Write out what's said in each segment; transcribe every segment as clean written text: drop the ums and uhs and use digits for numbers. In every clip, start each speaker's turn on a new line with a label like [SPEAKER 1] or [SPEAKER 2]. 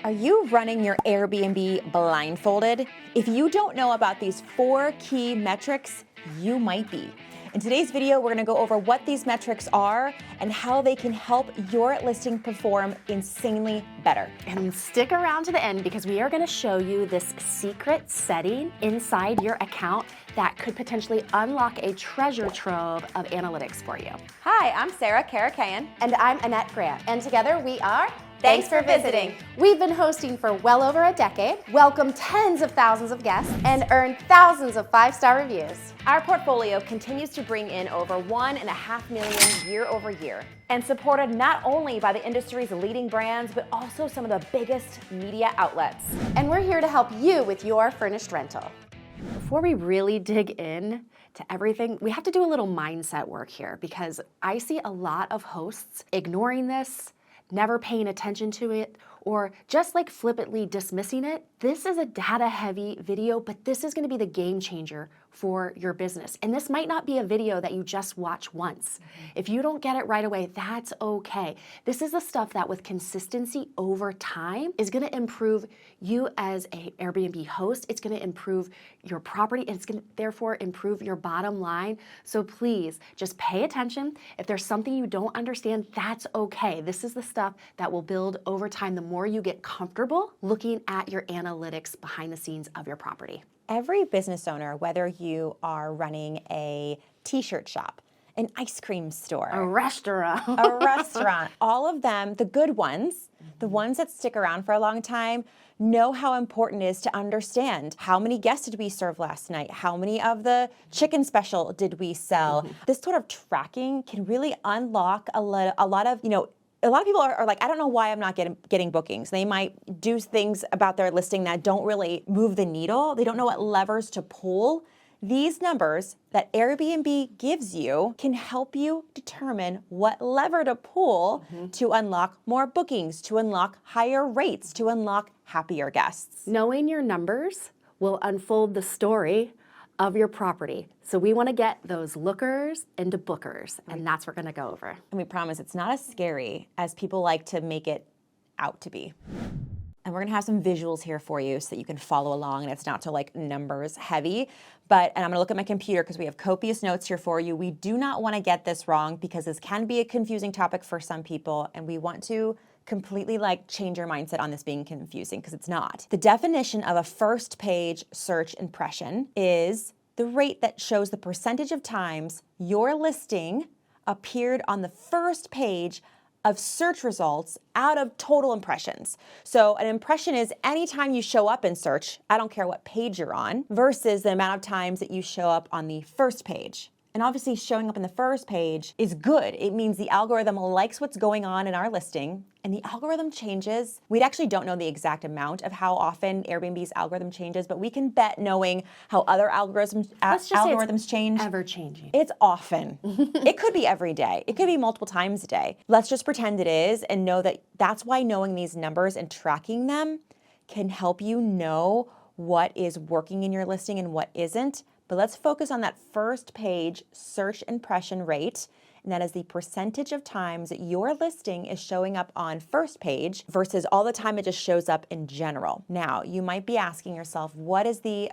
[SPEAKER 1] Are you running your Airbnb blindfolded? If you don't know about these 4 key metrics, you might be. In today's video, we're gonna go over what these metrics are and how they can help your listing perform insanely better.
[SPEAKER 2] And stick around to the end because we are gonna show you this secret setting inside your account that could potentially unlock a treasure trove of analytics for you.
[SPEAKER 1] Hi, I'm Sarah Karakayan.
[SPEAKER 2] And I'm Annette Grant. And together we are
[SPEAKER 1] Thanks for visiting.
[SPEAKER 2] We've been hosting for well over a decade, welcomed tens of thousands of guests, and earned thousands of 5-star reviews.
[SPEAKER 1] Our portfolio continues to bring in over 1.5 million year over year, and supported not only by the industry's leading brands, but also some of the biggest media outlets.
[SPEAKER 2] And we're here to help you with your furnished rental. Before we really dig in to everything, we have to do a little mindset work here because I see a lot of hosts ignoring this, never paying attention to it, or just like flippantly dismissing it. This is a data-heavy video, but this is gonna be the game changer for your business. And this might not be a video that you just watch once. If you don't get it right away, that's okay. This is the stuff that with consistency over time is gonna improve you as an Airbnb host. It's gonna improve your property, and it's gonna therefore improve your bottom line. So please just pay attention. If there's something you don't understand, that's okay. This is the stuff that will build over time the more you get comfortable looking at your analytics behind the scenes of your property.
[SPEAKER 1] Every business owner, whether you are running a t-shirt shop, an ice cream store,
[SPEAKER 2] A restaurant.
[SPEAKER 1] all of them, the good ones, the ones that stick around for a long time, know how important it is to understand how many guests did we serve last night, how many of the chicken special did we sell. This sort of tracking can really unlock a lot of people are like, I don't know why I'm not getting bookings. They might do things about their listing that don't really move the needle. They don't know what levers to pull. These numbers that Airbnb gives you can help you determine what lever to pull to unlock more bookings, to unlock higher rates, to unlock happier guests.
[SPEAKER 2] Knowing your numbers will unfold the story of your property. So we want to get those lookers into bookers, and that's what we're going to go over.
[SPEAKER 1] And we promise it's not as scary as people like to make it out to be. And we're gonna have some visuals here for you so that you can follow along and it's not so like numbers heavy. And I'm gonna look at my computer because we have copious notes here for you. We do not wanna get this wrong because this can be a confusing topic for some people, and we want to completely change your mindset on this being confusing because it's not. The definition of a first page search impression is the rate that shows the percentage of times your listing appeared on the first page of search results out of total impressions. So an impression is anytime you show up in search, I don't care what page you're on, versus the amount of times that you show up on the first page. And obviously showing up in the first page is good. It means the algorithm likes what's going on in our listing, and the algorithm changes. We actually don't know the exact amount of how often Airbnb's algorithm changes, but we can bet knowing how other algorithms change.
[SPEAKER 2] Ever changing.
[SPEAKER 1] It's often. It could be every day. It could be multiple times a day. Let's just pretend it is and know that that's why knowing these numbers and tracking them can help you know what is working in your listing and what isn't. But let's focus on that first page search impression rate, and that is the percentage of times that your listing is showing up on first page versus all the time it just shows up in general. Now, you might be asking yourself, what is the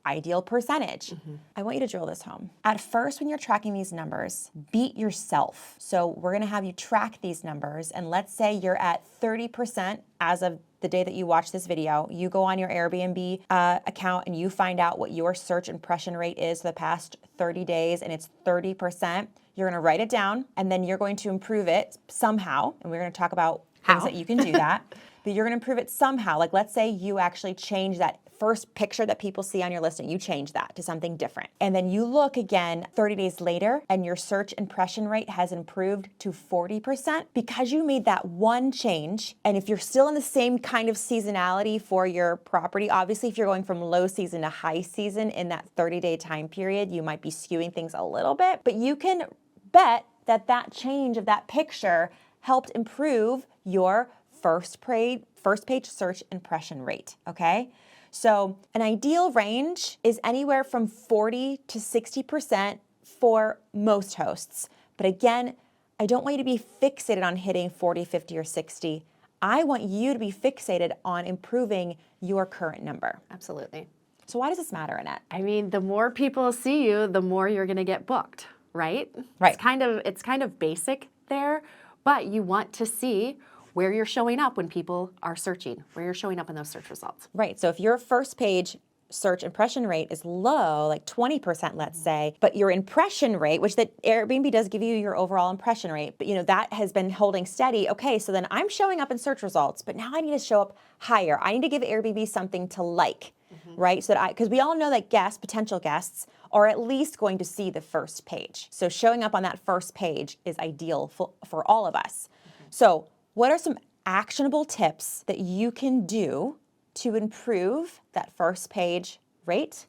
[SPEAKER 1] ideal percentage? I want you to drill this home. At first, when you're tracking these numbers, beat yourself. So we're gonna have you track these numbers, and let's say you're at 30% as of the day that you watch this video. You go on your Airbnb account and you find out what your search impression rate is for the past 30 days, and it's 30%. You're gonna write it down, and then you're going to improve it somehow, and we're gonna talk about things that you can do that. But you're gonna improve it somehow. Like let's say you actually change that first picture that people see on your listing, you change that to something different. And then you look again 30 days later and your search impression rate has improved to 40% because you made that one change. And if you're still in the same kind of seasonality for your property, obviously if you're going from low season to high season in that 30-day time period, you might be skewing things a little bit, but you can bet that that change of that picture helped improve your first page search impression rate, okay? So an ideal range is anywhere from 40 to 60% for most hosts. But again, I don't want you to be fixated on hitting 40, 50, or 60. I want you to be fixated on improving your current number.
[SPEAKER 2] Absolutely.
[SPEAKER 1] So why does this matter, Annette?
[SPEAKER 2] I mean, the more people see you, the more you're going to get booked, right?
[SPEAKER 1] Right.
[SPEAKER 2] It's kind of basic there, but you want to see where you're showing up when people are searching, where you're showing up in those search results.
[SPEAKER 1] Right. So if your first page search impression rate is low, like 20%, let's say, but your impression rate, which that Airbnb does give you your overall impression rate, but that has been holding steady. Okay, so then I'm showing up in search results, but now I need to show up higher. I need to give Airbnb something to like, right? So that because we all know that potential guests are at least going to see the first page. So showing up on that first page is ideal for all of us. So what are some actionable tips that you can do to improve that first page rate?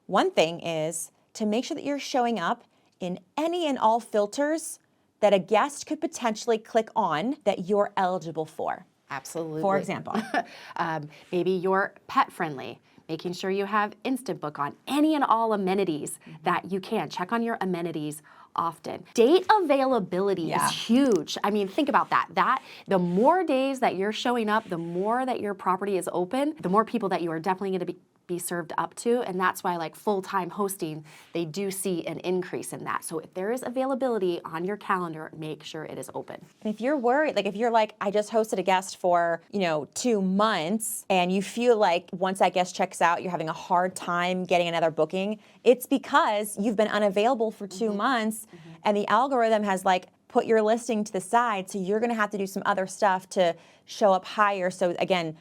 [SPEAKER 1] One thing is to make sure that you're showing up in any and all filters that a guest could potentially click on that you're eligible for.
[SPEAKER 2] Absolutely.
[SPEAKER 1] For example,
[SPEAKER 2] maybe you're pet friendly, making sure you have Instant Book on any and all amenities that you can. Check on your amenities often. Date availability is huge. I mean, think about that. The more days that you're showing up, the more that your property is open, the more people that you are definitely going to be served up to. And that's why like full-time hosting, they do see an increase in that. So if there is availability on your calendar, make sure it is open.
[SPEAKER 1] And if you're worried, like if you're like, I just hosted a guest for, 2 months and you feel like once that guest checks out, you're having a hard time getting another booking, it's because you've been unavailable for 2 months and the algorithm has like put your listing to the side. So you're going to have to do some other stuff to show up higher. So again,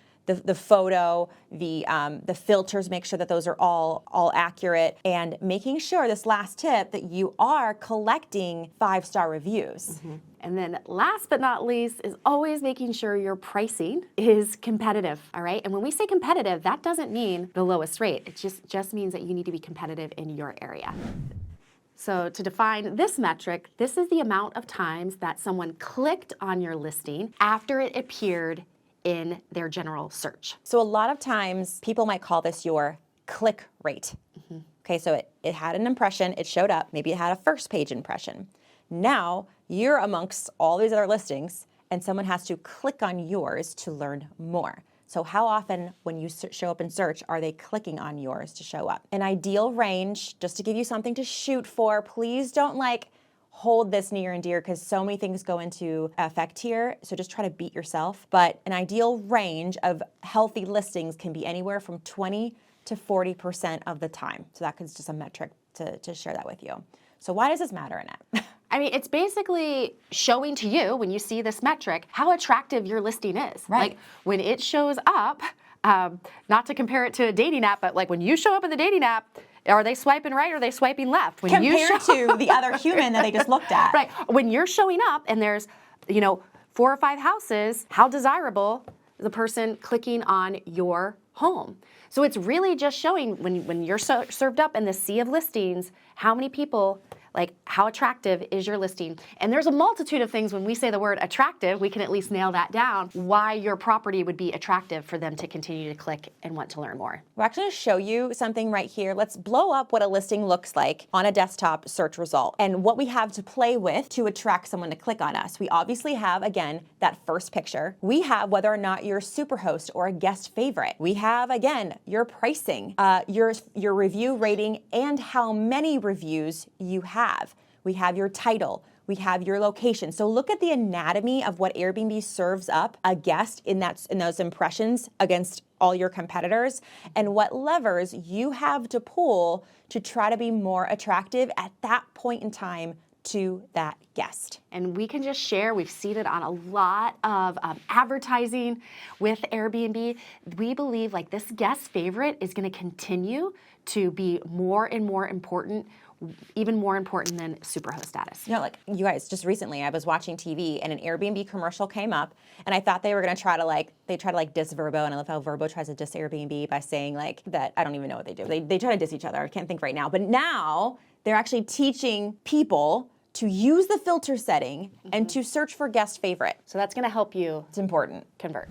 [SPEAKER 1] the photo, the filters, make sure that those are all accurate, and making sure, this last tip, that you are collecting 5-star reviews.
[SPEAKER 2] And then last but not least is always making sure your pricing is competitive, all right? And when we say competitive, that doesn't mean the lowest rate. It just means that you need to be competitive in your area. So to define this metric, this is the amount of times that someone clicked on your listing after it appeared in their general search.
[SPEAKER 1] So a lot of times people might call this your click rate. Okay, so it had an impression, it showed up, maybe it had a first page impression. Now you're amongst all these other listings and someone has to click on yours to learn more. So how often when you show up in search are they clicking on yours to show up? An ideal range, just to give you something to shoot for, please don't hold this near and dear because so many things go into effect here. So just try to beat yourself. But an ideal range of healthy listings can be anywhere from 20 to 40% of the time. So that is just a metric to share that with you. So why does this matter, Annette?
[SPEAKER 2] I mean, it's basically showing to you, when you see this metric, how attractive your listing is.
[SPEAKER 1] Right.
[SPEAKER 2] Like when it shows up, not to compare it to a dating app, but like when you show up in the dating app, are they swiping right or are they swiping left? When
[SPEAKER 1] Compared to the other human that they just looked at.
[SPEAKER 2] Right. When you're showing up and there's, 4 or 5 houses, how desirable is the person clicking on your home? So it's really just showing when you're served up in the sea of listings, how many people, how attractive is your listing? And there's a multitude of things when we say the word attractive, we can at least nail that down, why your property would be attractive for them to continue to click and want to learn more.
[SPEAKER 1] We're actually going to show you something right here. Let's blow up what a listing looks like on a desktop search result and what we have to play with to attract someone to click on us. We obviously have, again, that first picture. We have whether or not you're a superhost or a guest favorite. We have, again, your pricing, your review rating, and how many reviews you have. We have your title. We have your location. So look at the anatomy of what Airbnb serves up a guest in those impressions against all your competitors, and what levers you have to pull to try to be more attractive at that point in time to that guest.
[SPEAKER 2] And we can just share, we've seen it on a lot of advertising with Airbnb. We believe this guest favorite is going to continue to be more and more important, even more important than superhost status.
[SPEAKER 1] You guys, just recently I was watching TV and an Airbnb commercial came up and I thought they were going to try to diss Vrbo, and I love how Vrbo tries to diss Airbnb by saying that I don't even know what they do. They try to diss each other. I can't think right now. But now they're actually teaching people to use the filter setting and to search for guest favorite.
[SPEAKER 2] So that's going to help you.
[SPEAKER 1] It's important.
[SPEAKER 2] Convert.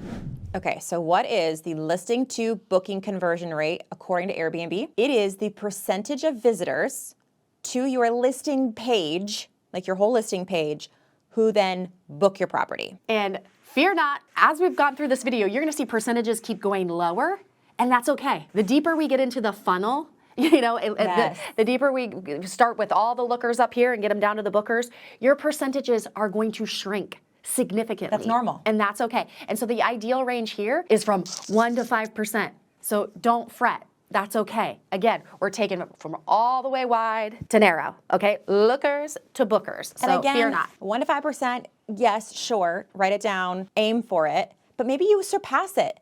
[SPEAKER 1] Okay, so what is the listing to booking conversion rate according to Airbnb? It is the percentage of visitors to your listing page, your whole listing page, who then book your property.
[SPEAKER 2] And fear not. As we've gone through this video, you're gonna see percentages keep going lower, and that's okay. The deeper we get into the funnel,
[SPEAKER 1] Yes.
[SPEAKER 2] the deeper we start with all the lookers up here and get them down to the bookers, your percentages are going to shrink significantly.
[SPEAKER 1] That's normal.
[SPEAKER 2] And that's okay. And so the ideal range here is from 1 to 5%. So don't fret. That's okay. Again, we're taking it from all the way wide to narrow, okay? Lookers to bookers. So
[SPEAKER 1] And again,
[SPEAKER 2] fear not.
[SPEAKER 1] 1 to 5%, yes, sure, write it down, aim for it, but maybe you surpass it.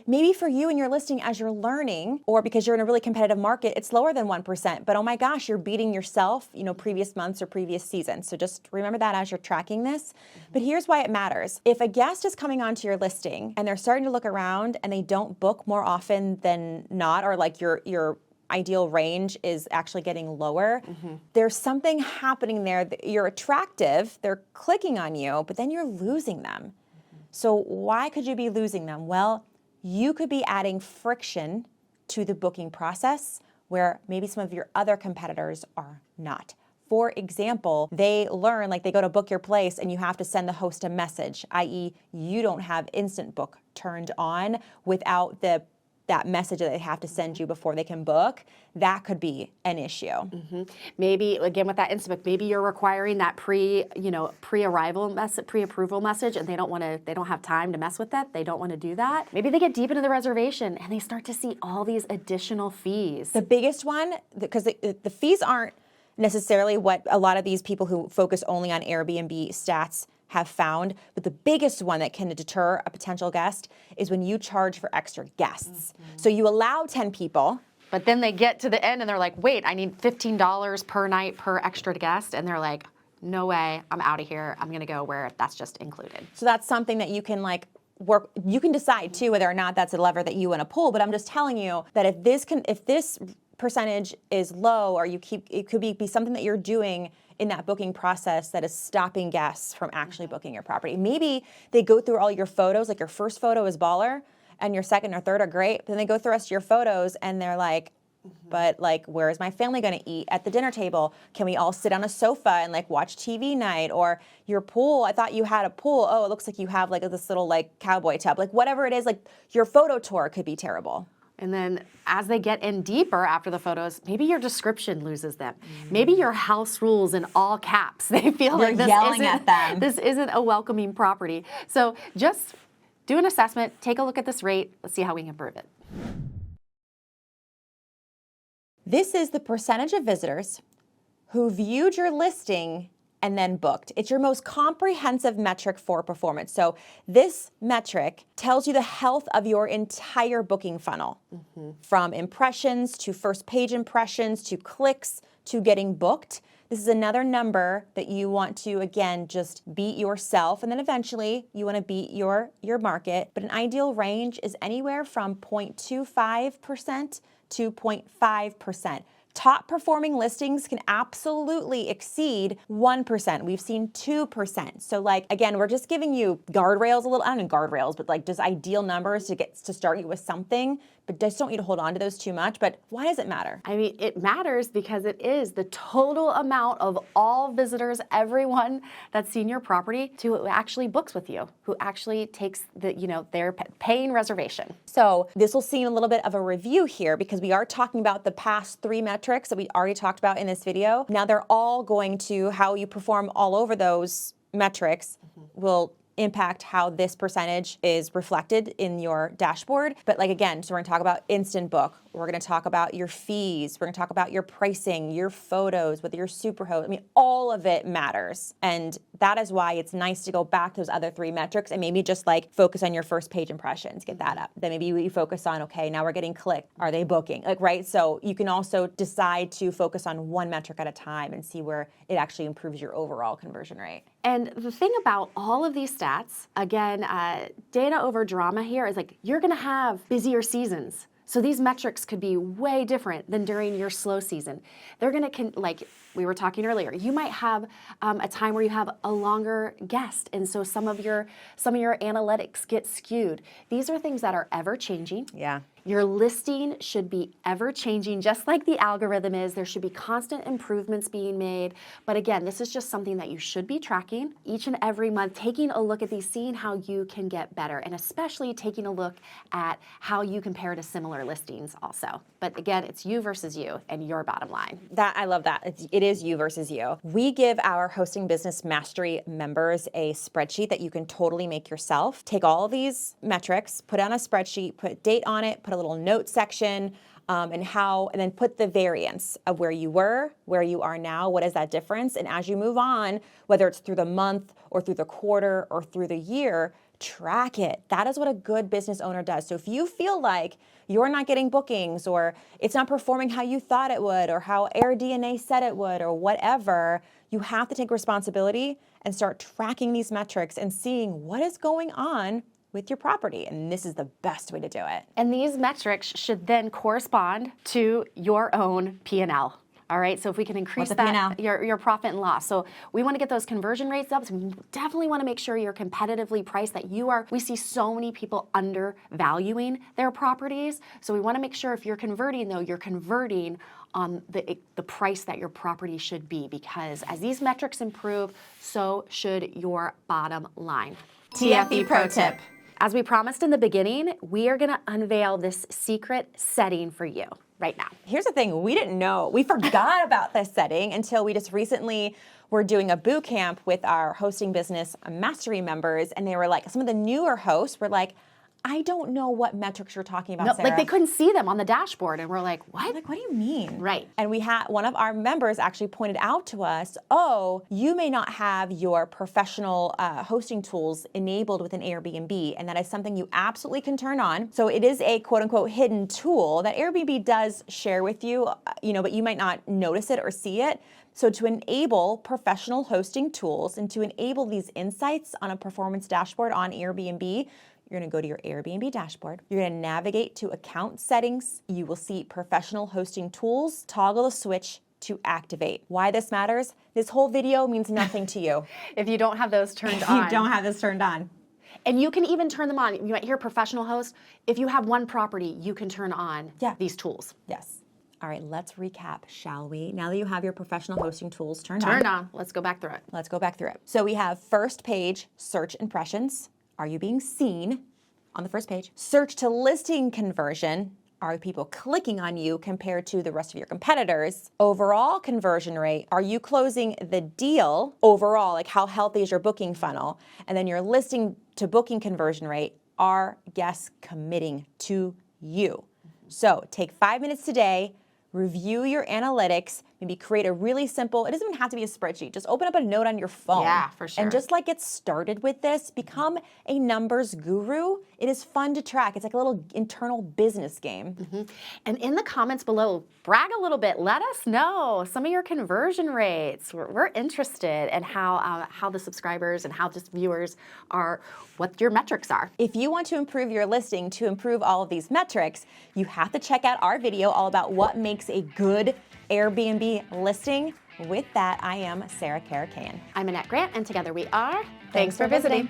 [SPEAKER 1] Maybe for you and your listing as you're learning, or because you're in a really competitive market, it's lower than 1%, but oh my gosh, you're beating yourself, previous months or previous seasons. So just remember that as you're tracking this. But here's why it matters. If a guest is coming onto your listing and they're starting to look around and they don't book more often than not, or like your ideal range is actually getting lower, there's something happening there. You're attractive, they're clicking on you, but then you're losing them. So why could you be losing them? Well, you could be adding friction to the booking process where maybe some of your other competitors are not. For example, they learn, like they go to book your place and you have to send the host a message, i.e. you don't have instant book turned on without that message that they have to send you before they can book. That could be an issue.
[SPEAKER 2] Maybe, again, with that instant book, maybe you're requiring that pre-arrival message, pre-approval message, and they don't have time to mess with that. They don't want to do that. Maybe they get deep into the reservation and they start to see all these additional fees.
[SPEAKER 1] The biggest one, because the fees aren't necessarily what a lot of these people who focus only on Airbnb stats have found, but the biggest one that can deter a potential guest is when you charge for extra guests. So you allow 10 people.
[SPEAKER 2] But then they get to the end and they're like, wait, I need $15 per night per extra guest. And they're like, no way, I'm out of here. I'm gonna go where that's just included.
[SPEAKER 1] So that's something that you can work, you can decide too whether or not that's a lever that you wanna pull, but I'm just telling you that if this percentage is low, or it could be something that you're doing in that booking process that is stopping guests from actually booking your property. Maybe they go through all your photos, like your first photo is baller and your second or third are great, but then they go through the rest of your photos and they're like, but where is my family gonna eat at the dinner table? Can we all sit on a sofa and watch TV night? Or your pool, I thought you had a pool. Oh, it looks like you have this little cowboy tub. Whatever it is, your photo tour could be terrible.
[SPEAKER 2] And then as they get in deeper after the photos, maybe your description loses them. Maybe your house rules in all caps. They feel
[SPEAKER 1] You're
[SPEAKER 2] like this
[SPEAKER 1] yelling at them.
[SPEAKER 2] This isn't a welcoming property. So just do an assessment, take a look at this rate, let's see how we can improve it.
[SPEAKER 1] This is the percentage of visitors who viewed your listing and then booked. It's your most comprehensive metric for performance. So this metric tells you the health of your entire booking funnel, from impressions to first page impressions to clicks to getting booked. This is another number that you want to, again, just beat yourself, and then eventually you want to beat your market. But an ideal range is anywhere from 0.25% to 0.5%. Top performing listings can absolutely exceed 1%. We've seen 2%. So again, we're just giving you guardrails a little, I don't know guardrails, but just ideal numbers to start you with something, but just don't need to hold on to those too much. But why does it matter?
[SPEAKER 2] I mean, it matters because it is the total amount of all visitors, everyone that's seen your property, who actually books with you, who actually takes their paying reservation.
[SPEAKER 1] So this will seem a little bit of a review here because we are talking about the past 3 metrics that we already talked about in this video. Now they're all going to, how you perform all over those metrics will impact how this percentage is reflected in your dashboard. But again, so we're gonna talk about instant book. We're gonna talk about your fees. We're gonna talk about your pricing, your photos, whether you're superhost. I mean, all of it matters. And that is why it's nice to go back to those other 3 metrics and maybe just focus on your first page impressions, get that up. Then maybe you focus on, okay, now we're getting clicked. Are they booking? Right? So you can also decide to focus on 1 metric at a time and see where it actually improves your overall conversion rate.
[SPEAKER 2] And the thing about all of these stats, again, data over drama here is you're gonna have busier seasons. So these metrics could be way different than during your slow season. They're gonna, like we were talking earlier, you might have a time where you have a longer guest, and so some of your analytics get skewed. These are things that are ever changing.
[SPEAKER 1] Yeah.
[SPEAKER 2] Your listing should be ever changing, just like the algorithm is. There should be constant improvements being made. But again, this is just something that you should be tracking each and every month, taking a look at these, seeing how you can get better, and especially taking a look at how you compare to similar listings also. But again, it's you versus you and your bottom line.
[SPEAKER 1] I love that. It is you versus you. We give our Hosting Business Mastery members a spreadsheet that you can totally make yourself. Take all of these metrics, put it on a spreadsheet, put a date on it, put a little note section, and then put the variance of where you were, where you are now, what is that difference? And as you move on, whether it's through the month or through the quarter or through the year, track it. That is what a good business owner does. So if you feel like you're not getting bookings, or it's not performing how you thought it would, or how AirDNA said it would, or whatever, you have to take responsibility and start tracking these metrics and seeing what is going on with your property. And this is the best way to do it.
[SPEAKER 2] And these metrics should then correspond to your own P&L. All right, so if we can increase that, your profit and loss. So we want to get those conversion rates up. So we definitely want to make sure you're competitively priced, that you are. We see so many people undervaluing their properties. So we want to make sure if you're converting, though, you're converting on the price that your property should be, because as these metrics improve, so should your bottom line.
[SPEAKER 1] TFE pro tip.
[SPEAKER 2] As we promised in the beginning, we are going to unveil this secret setting for you right now.
[SPEAKER 1] Here's the thing, we didn't know. We forgot about this setting until we just recently were doing a boot camp with our Hosting Business Mastery members, and they were like, some of the newer hosts were like, I don't know what metrics you're talking about, Sarah.
[SPEAKER 2] Like they couldn't see them on the dashboard, and we're like, what?
[SPEAKER 1] Like, what do you mean?
[SPEAKER 2] Right.
[SPEAKER 1] And we had one of our members actually pointed out to us, oh, you may not have your professional hosting tools enabled within Airbnb, and that is something you absolutely can turn on. So it is a quote unquote hidden tool that Airbnb does share with you, but you might not notice it or see it. So to enable professional hosting tools and to enable these insights on a performance dashboard on Airbnb, you're going to go to your Airbnb dashboard. You're going to navigate to account settings. You will see professional hosting tools. Toggle the switch to activate. Why this matters? This whole video means nothing to you
[SPEAKER 2] if you don't have those turned on.
[SPEAKER 1] You don't have this turned on.
[SPEAKER 2] And you can even turn them on. You might hear professional host. If you have one property, you can turn on these tools.
[SPEAKER 1] Yes. All right, let's recap, shall we? Now that you have your professional hosting tools turned
[SPEAKER 2] on. Let's go back through it.
[SPEAKER 1] Let's go back through it. So we have first page, search impressions. Are you being seen on the first page? Search to listing conversion. Are people clicking on you compared to the rest of your competitors? Overall conversion rate. Are you closing the deal overall? Like, how healthy is your booking funnel? And then your listing to booking conversion rate. Are guests committing to you? So take 5 minutes today. Review your analytics, maybe create a really simple, it doesn't even have to be a spreadsheet, just open up a note on your phone.
[SPEAKER 2] Yeah, for sure.
[SPEAKER 1] And just like get started with this, become a numbers guru. It is fun to track. It's like a little internal business game.
[SPEAKER 2] Mm-hmm. And in the comments below, brag a little bit. Let us know some of your conversion rates. We're interested in how the subscribers and how just viewers are, what your metrics are.
[SPEAKER 1] If you want to improve your listing, to improve all of these metrics, you have to check out our video all about what makes a good Airbnb listing. With that, I am Sarah Karakayan.
[SPEAKER 2] I'm Annette Grant, and together we are Thanks for visiting.